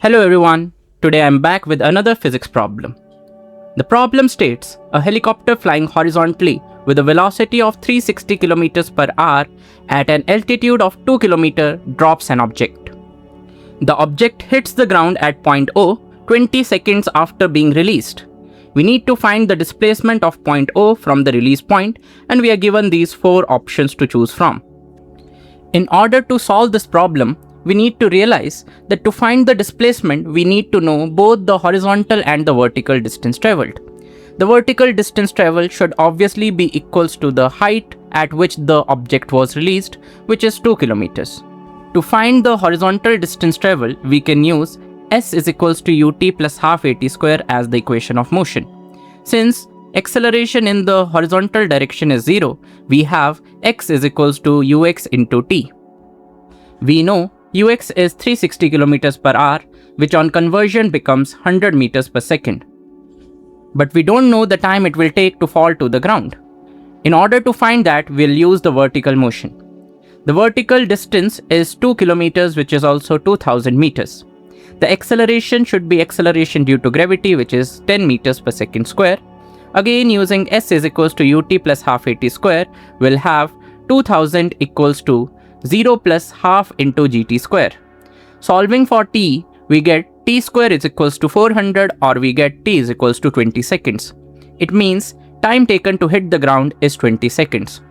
Hello everyone, today I am back with another physics problem. The problem states a helicopter flying horizontally with a velocity of 360 km per hour at an altitude of 2 km drops an object. The object hits the ground at point O 20 seconds after being released. We need to find the displacement of point O from the release point, and we are given these 4 options to choose from. In order to solve this problem, we need to realize that to find the displacement, we need to know both the horizontal and the vertical distance traveled. The vertical distance traveled should obviously be equals to the height at which the object was released, which is 2 kilometers. To find the horizontal distance traveled, we can use s is equals to ut plus half at square as the equation of motion. Since acceleration in the horizontal direction is 0, we have x is equals to ux into t. We know ux is 360 km per hour, which on conversion becomes 100 meters per second. But we don't know the time it will take to fall to the ground. In order to find that, we'll use the vertical motion. The vertical distance is 2 kilometers, which is also 2000 meters. The acceleration should be acceleration due to gravity, which is 10 meters per second square. Again, using s is equals to ut plus half at square, we'll have 2000 equals to 0 plus half into gt square. Solving for t, we get t square is equals to 400, or we get t is equals to 20 seconds. It means time taken to hit the ground is 20 seconds.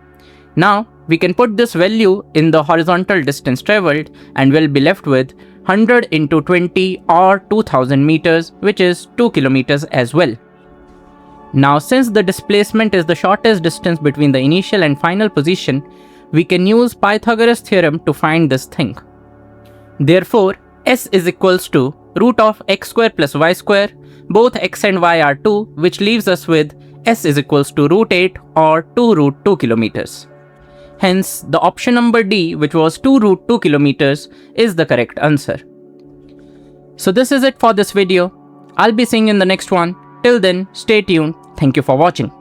Now, we can put this value in the horizontal distance traveled and we'll be left with 100 into 20 or 2000 meters, which is 2 kilometers as well. Now, since the displacement is the shortest distance between the initial and final position, we can use Pythagorean theorem to find this thing. Therefore, s is equals to root of x square plus y square. Both x and y are 2, which leaves us with s is equals to root 8 or 2 root 2 kilometers. Hence, the option number D, which was 2 root 2 kilometers, is the correct answer. So this is it for this video. I'll be seeing you in the next one. Till then, stay tuned. Thank you for watching.